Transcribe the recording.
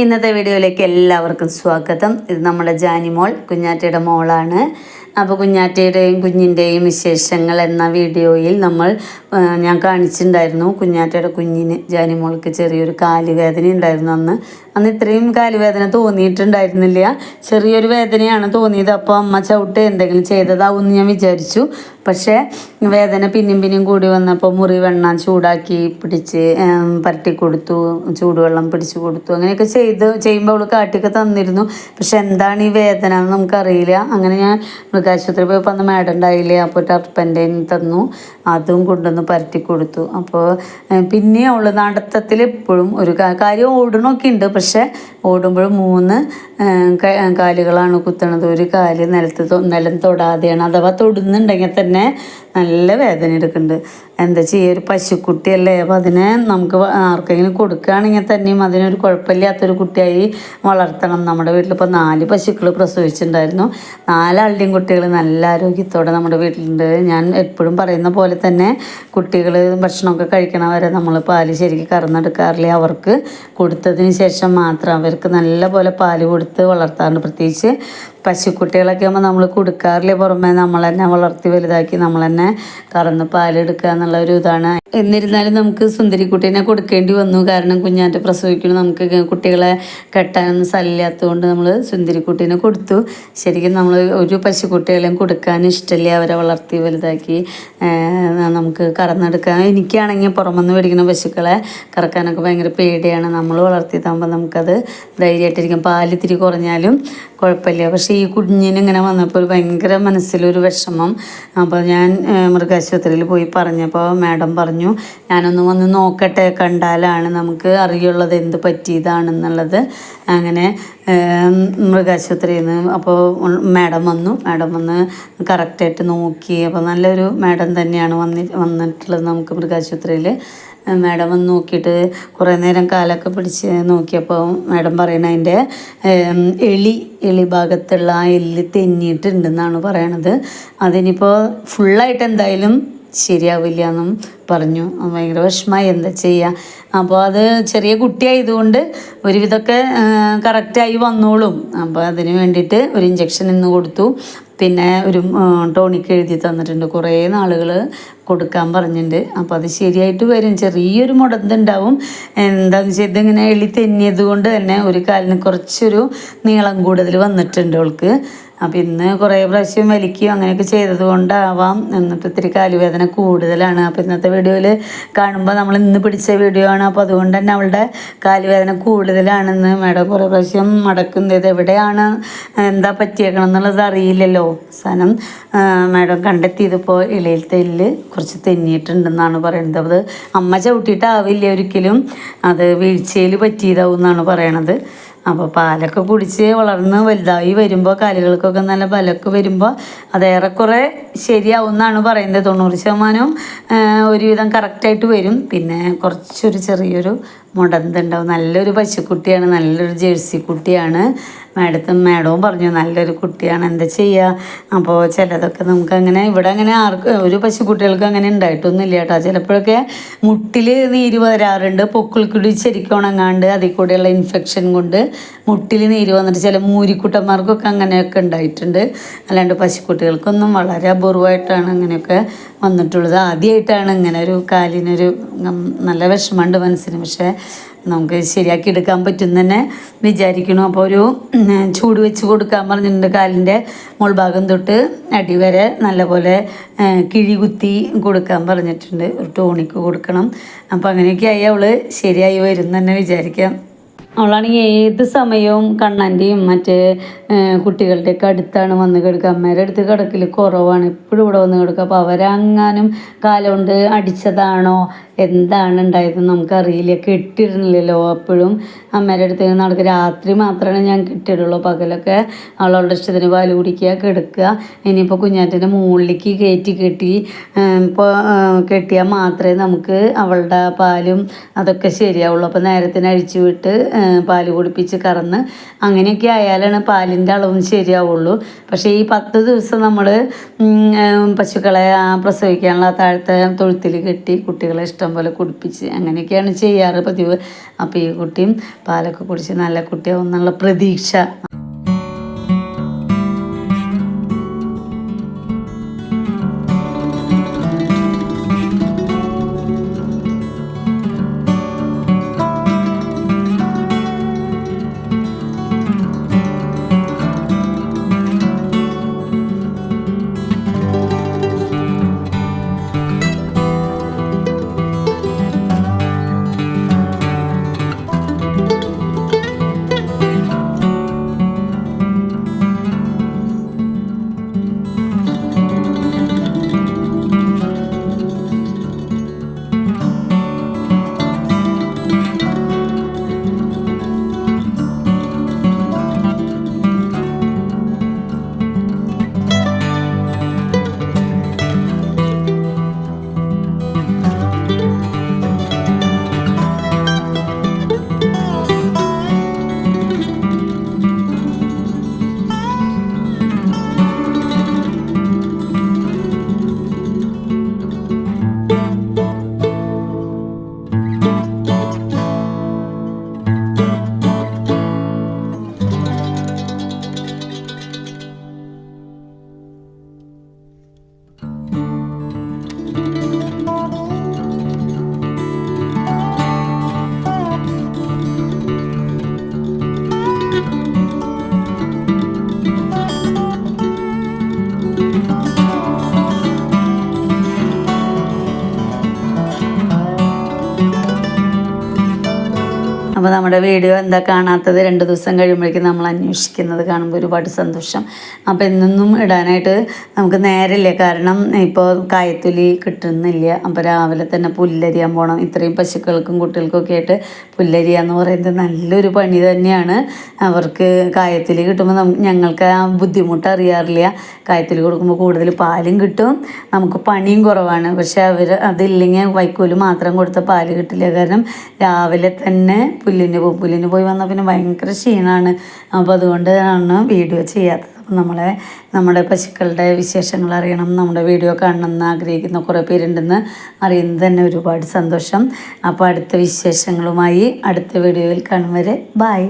ഇന്നത്തെ വീഡിയോയിലേക്ക് എല്ലാവർക്കും സ്വാഗതം. ഇത് നമ്മുടെ ജാനിമോൾ കുഞ്ഞാറ്റയുടെ മോളാണ്. അപ്പോൾ കുഞ്ഞാറ്റയുടെയും കുഞ്ഞിൻ്റെയും വിശേഷങ്ങൾ എന്ന വീഡിയോയിൽ ഞാൻ കാണിച്ചിട്ടുണ്ടായിരുന്നു. കുഞ്ഞാറ്റയുടെ കുഞ്ഞിന് ജാനിമോൾക്ക് ചെറിയൊരു കാലുവേദന ഉണ്ടായിരുന്നു. അന്ന് ഇത്രയും കാലുവേദന തോന്നിയിട്ടുണ്ടായിരുന്നില്ല. ചെറിയൊരു വേദനയാണ് തോന്നിയത്. അപ്പോൾ അമ്മ ചവിട്ട് എന്തെങ്കിലും ചെയ്തതാവും എന്ന് ഞാൻ വിചാരിച്ചു. പക്ഷേ വേദന പിന്നെയും കൂടി വന്നപ്പോൾ മുറി വെണ്ണ ചൂടാക്കി പിടിച്ച് പരട്ടി കൊടുത്തു, ചൂടുവെള്ളം പിടിച്ച് കൊടുത്തു. അങ്ങനെയൊക്കെ ചെയ്യുമ്പോൾ അവൾ കാട്ടിയൊക്കെ തന്നിരുന്നു. പക്ഷെ എന്താണ് ഈ വേദന എന്ന് നമുക്കറിയില്ല. അങ്ങനെ ഞാൻ മൃഗാശുപത്രി പോയപ്പോൾ അന്ന് മാഡം ഉണ്ടായില്ലേ, അപ്പോൾ ടർപ്പൻ്റെൻ തന്നു, അതും കൊണ്ടുവന്ന് പരട്ടി കൊടുത്തു. അപ്പോൾ പിന്നെ അവൾ നടത്തത്തിൽ എപ്പോഴും ഒരു കാര്യം ഓടണമൊക്കെ ഉണ്ട്. പക്ഷെ ഓടുമ്പോഴും 3 കാലുകളാണ് കുത്തണത്. ഒരു കാല് നിലം തൊടാതെയാണ്. അഥവാ തൊടുന്നുണ്ടെങ്കിൽ തന്നെ നല്ല വേദന എടുക്കുന്നുണ്ട്. എന്താ ചെയ്യുക, ഒരു പശുക്കുട്ടിയല്ലേ. അപ്പോൾ അതിനെ നമുക്ക് ആർക്കെങ്കിലും കൊടുക്കുകയാണെങ്കിൽ തന്നെയും അതിനൊരു കുഴപ്പമില്ലാത്തൊരു കുട്ടിയായി വളർത്തണം. നമ്മുടെ വീട്ടിലിപ്പോൾ 4 പശുക്കൾ പ്രസവിച്ചിട്ടുണ്ടായിരുന്നു. 4 കുട്ടികൾ നല്ല ആരോഗ്യത്തോടെ നമ്മുടെ വീട്ടിലുണ്ട്. ഞാൻ എപ്പോഴും പറയുന്ന പോലെ തന്നെ കുട്ടികൾ ഭക്ഷണമൊക്കെ കഴിക്കണവരെ നമ്മൾ പാല് ശരിക്കും കറന്നെടുക്കാറില്ല. അവർക്ക് കൊടുത്തതിന് ശേഷം മാത്രം അവർക്ക് നല്ല പോലെ പാല് കൊടുത്ത് വളർത്താറുണ്ട്. പ്രത്യേകിച്ച് പശുക്കുട്ടികളൊക്കെ ആകുമ്പോൾ നമ്മൾ കൊടുക്കാറില്ല. പുറമേ നമ്മൾ തന്നെ വളർത്തി വലുതാക്കി നമ്മൾ തന്നെ കറന്ന് പാലെടുക്കുക എന്നുള്ള ഒരു ഇതാണ്. എന്നിരുന്നാലും നമുക്ക് സുന്ദരിക്കുട്ടീനെ കൊടുക്കേണ്ടി വന്നു. കാരണം കുഞ്ഞാറ്റ പ്രസവിക്കണം, നമുക്ക് കുട്ടികളെ കെട്ടാനൊന്നും സ്ഥലമില്ലാത്തതുകൊണ്ട് നമ്മൾ സുന്ദരിക്കുട്ടീനെ കൊടുത്തു. ശരിക്കും നമ്മൾ ഒരു പശുക്കുട്ടികളെയും കൊടുക്കാൻ ഇഷ്ടമില്ല. അവരെ വളർത്തി വലുതാക്കി നമുക്ക് കറന്നെടുക്കാൻ. എനിക്കാണെങ്കിൽ പുറമെന്ന് മേടിക്കുന്ന പശുക്കളെ കറക്കാനൊക്കെ ഭയങ്കര പേടിയാണ്. നമ്മൾ വളർത്തിയതാകുമ്പോൾ നമുക്കത് ധൈര്യമായിട്ടിരിക്കും. പാല് ഇത്തിരി കുറഞ്ഞാലും കുഴപ്പമില്ല. പക്ഷേ ഈ കുഞ്ഞിനിങ്ങനെ വന്നപ്പോൾ ഭയങ്കര മനസ്സിലൊരു വിഷമം. അപ്പോൾ ഞാൻ മൃഗാശുപത്രിയിൽ പോയി പറഞ്ഞപ്പോൾ മാഡം പറഞ്ഞു, ഞാനൊന്ന് വന്ന് നോക്കട്ടെ, കണ്ടാലാണ് നമുക്ക് അറിയുള്ളത് എന്ത് പറ്റിയതാണെന്നുള്ളത്. അങ്ങനെ മൃഗാശുപത്രിയിൽ നിന്ന് അപ്പോൾ മാഡം വന്ന് കറക്റ്റായിട്ട് നോക്കി. അപ്പോൾ നല്ലൊരു മാഡം തന്നെയാണ് വന്നിട്ടുള്ളത് നമുക്ക് മൃഗാശുപത്രിയിൽ. മാഡം വന്ന് നോക്കിയിട്ട് കുറേ നേരം കാലൊക്കെ പിടിച്ച് നോക്കിയപ്പോൾ മാഡം പറയണ അതിൻ്റെ എളി ഭാഗത്തുള്ള ആ എല്ല് തെന്നിയിട്ടുണ്ടെന്നാണ് പറയണത്. അതിനിപ്പോൾ ഫുള്ളായിട്ട് എന്തായാലും ശരിയാവില്ല എന്നും പറഞ്ഞു. ഭയങ്കര വിഷമമായി, എന്താ ചെയ്യുക. അപ്പോൾ അത് ചെറിയ കുട്ടിയായതുകൊണ്ട് ഒരുവിധമൊക്കെ കറക്റ്റായി വന്നോളും. അപ്പോൾ അതിന് വേണ്ടിയിട്ട് ഒരു ഇഞ്ചക്ഷൻ ഇന്ന് കൊടുത്തു. പിന്നെ ഒരു ടോണിക്ക് എഴുതി തന്നിട്ടുണ്ട്. കുറേ നാളുകൾ കൊടുക്കാൻ പറഞ്ഞിട്ടുണ്ട്. അപ്പോൾ അത് ശരിയായിട്ട് വരും. ചെറിയൊരു മുടന്തുണ്ടാവും. എന്താണെന്ന് വെച്ചാൽ ഇതിങ്ങനെ എളി തെന്നിയത് കൊണ്ട് തന്നെ ഒരു കാലിന് കുറച്ചൊരു നീളം കൂടുതൽ വന്നിട്ടുണ്ട് അവൾക്ക്. അപ്പോൾ ഇന്ന് കുറേ പ്രാവശ്യം വലിക്കുകയും അങ്ങനെയൊക്കെ ചെയ്തത് കൊണ്ടാവാം എന്നിട്ട് ഇത്തിരി കാലുവേദന കൂടുതലാണ്. അപ്പോൾ ഇന്നത്തെ വീഡിയോയിൽ കാണുമ്പോൾ നമ്മൾ ഇന്ന് പിടിച്ച വീഡിയോ ആണ്. അപ്പോൾ അതുകൊണ്ട് തന്നെ അവളുടെ കാലുവേദന കൂടുതലാണെന്ന് മാഡം കുറേ പ്രാവശ്യം മടക്കുന്നത്. എവിടെയാണ് എന്താ പറ്റിയേക്കണം എന്നുള്ളത് അറിയില്ലല്ലോ. അവസാനം മാഡം കണ്ടെത്തിയതിപ്പോൾ ഇളയിലത്തെ എല്ല് കുറച്ച് തെന്നിയിട്ടുണ്ടെന്നാണ് പറയുന്നത്. അത് അമ്മ ചവിട്ടിയിട്ടാവില്ല ഒരിക്കലും, അത് വീഴ്ചയിൽ പറ്റിയതാവും എന്നാണ് പറയണത്. അപ്പോൾ പാലൊക്കെ കുടിച്ച് വളർന്ന് വലുതായി വരുമ്പോൾ കാലുകൾക്കൊക്കെ നല്ല ബലമൊക്കെ വരുമ്പോൾ അത് ഏറെക്കുറെ ശരിയാവും എന്നാണ് പറയുന്നത്. 90% ഒരുവിധം കറക്റ്റായിട്ട് വരും. പിന്നെ കുറച്ചൊരു ചെറിയൊരു മുടന്തുണ്ടാവും. നല്ലൊരു പശുക്കുട്ടിയാണ്, നല്ലൊരു ജേഴ്സി കുട്ടിയാണ്. മാഡവും പറഞ്ഞു നല്ലൊരു കുട്ടിയാണ്, എന്താ ചെയ്യുക. അപ്പോൾ ചിലതൊക്കെ നമുക്കങ്ങനെ ഇവിടെ അങ്ങനെ ഒരു പശുക്കുട്ടികൾക്ക് അങ്ങനെ ഉണ്ടായിട്ടൊന്നുമില്ല കേട്ടോ. ചിലപ്പോഴൊക്കെ മുട്ടിൽ നീര് വരാറുണ്ട്. പൊക്കിൾക്കുടി ശരിക്കും ഉണങ്ങാണ്ട് അതിൽ കൂടെയുള്ള ഇൻഫെക്ഷൻ കൊണ്ട് മുട്ടിൽ നീര് വന്നിട്ട് ചില മൂരിക്കുട്ടന്മാർക്കൊക്കെ അങ്ങനെയൊക്കെ ഉണ്ടായിട്ടുണ്ട്. അല്ലാണ്ട് പശുക്കുട്ടികൾക്കൊന്നും വളരെ അപൂർവമായിട്ടാണ് അങ്ങനെയൊക്കെ വന്നിട്ടുള്ളത്. ആദ്യമായിട്ടാണ് ഇങ്ങനെ ഒരു കാലിനൊരു നല്ല വിഷമമുണ്ട് മനസ്സിന്. പക്ഷേ നമുക്ക് ശരിയാക്കി എടുക്കാൻ പറ്റും തന്നെ വിചാരിക്കണം. അപ്പോൾ ഒരു ചൂട് വെച്ച് കൊടുക്കാൻ പറഞ്ഞിട്ടുണ്ട്. കാലിൻ്റെ മുൾഭാഗം തൊട്ട് അടിവരെ നല്ലപോലെ കിഴി കുത്തി കൊടുക്കാൻ പറഞ്ഞിട്ടുണ്ട്. ഒരു ടോണിക്ക് കൊടുക്കണം. അപ്പോൾ അങ്ങനെയൊക്കെ ആയി അവൾ ശരിയായി വരും തന്നെ വിചാരിക്കാം. അവളാണെങ്കിൽ ഏത് സമയവും കണ്ണൻ്റെയും മറ്റേ കുട്ടികളുടെയൊക്കെ അടുത്താണ് വന്ന് കിടക്കുക. അമ്മേരുടെ അടുത്ത് കിടക്കൽ കുറവാണ്, എപ്പോഴും ഇവിടെ വന്ന് കിടക്കുക. അപ്പോൾ അവരെങ്ങാനും കാലം കൊണ്ട് അടിച്ചതാണോ എന്താണ് ഉണ്ടായതെന്ന് നമുക്കറിയില്ല. കെട്ടിയിരുന്നില്ലല്ലോ അപ്പോഴും അമ്മേരുടെ അടുത്ത് നടക്കുക. രാത്രി മാത്രമാണ് ഞാൻ കെട്ടിയിടുള്ളൂ. പകലൊക്കെ അവളുടെ ഇഷ്ടത്തിന് പാല് കുടിക്കുക, കിടക്കുക. ഇനിയിപ്പോൾ കുഞ്ഞാറ്റൻ്റെ മുകളിലേക്ക് കെട്ടി ഇപ്പോൾ കെട്ടിയാൽ മാത്രമേ നമുക്ക് അവളുടെ പാലും അതൊക്കെ ശരിയാവുള്ളൂ. അപ്പോൾ നേരത്തിന് അഴിച്ചു വിട്ട് പാല് കുടിപ്പിച്ച് കറന്ന് അങ്ങനെയൊക്കെ ആയാലാണ് പാലിൻ്റെ അളവും ശരിയാവുള്ളൂ. പക്ഷേ ഈ 10 ദിവസം നമ്മൾ പശുക്കളെ പ്രസവിക്കാനുള്ള താഴത്തെ തൊഴുത്തിൽ കെട്ടി കുട്ടികളെ ഇഷ്ടം പോലെ കുടിപ്പിച്ച് അങ്ങനെയൊക്കെയാണ് ചെയ്യാറ് പതിവ്. അപ്പോൾ ഈ കുട്ടിയും പാലൊക്കെ കുടിച്ച് നല്ല കുട്ടിയാവും എന്നുള്ള പ്രതീക്ഷ. അപ്പോൾ നമ്മുടെ വീഡിയോ എന്താ കാണാത്തത് 2 ദിവസം കഴിയുമ്പോഴേക്കും നമ്മൾ അന്വേഷിക്കുന്നത് കാണുമ്പോൾ ഒരുപാട് സന്തോഷം. അപ്പോൾ എന്നൊന്നും ഇടാനായിട്ട് നമുക്ക് നേരമില്ല, കാരണം ഇപ്പോൾ കായത്തൊലി കിട്ടുന്നില്ല. അപ്പോൾ രാവിലെ തന്നെ പുല്ലരിയാൻ പോകണം. ഇത്രയും പശുക്കൾക്കും കുട്ടികൾക്കൊക്കെ ആയിട്ട് പുല്ലരിയാന്ന് പറയുന്നത് നല്ലൊരു പണി തന്നെയാണ്. അവർക്ക് കായത്തൊലി കിട്ടുമ്പോൾ ഞങ്ങൾക്ക് ആ ബുദ്ധിമുട്ട് അറിയാറില്ല. കായത്തൊലി കൊടുക്കുമ്പോൾ കൂടുതൽ പാലും കിട്ടും, നമുക്ക് പണിയും കുറവാണ്. പക്ഷേ അതില്ലെങ്കിൽ വൈക്കോല് മാത്രം കൊടുത്ത പാല് കിട്ടില്ല. കാരണം രാവിലെ തന്നെ പുല്ലിന് പോയി വന്നാൽ പിന്നെ ഭയങ്കര ക്ഷീണമാണ്. അപ്പോൾ അതുകൊണ്ടാണ് വീഡിയോ ചെയ്യാത്തത്. അപ്പം നമ്മുടെ പശുക്കളുടെ വിശേഷങ്ങൾ അറിയണം, നമ്മുടെ വീഡിയോ കാണണമെന്ന് ആഗ്രഹിക്കുന്ന കുറേ പേരുണ്ടെന്ന് അറിയുന്നത് തന്നെ ഒരുപാട് സന്തോഷം. അപ്പോൾ അടുത്ത വിശേഷങ്ങളുമായി അടുത്ത വീഡിയോയിൽ കാണും വരെ ബായ്.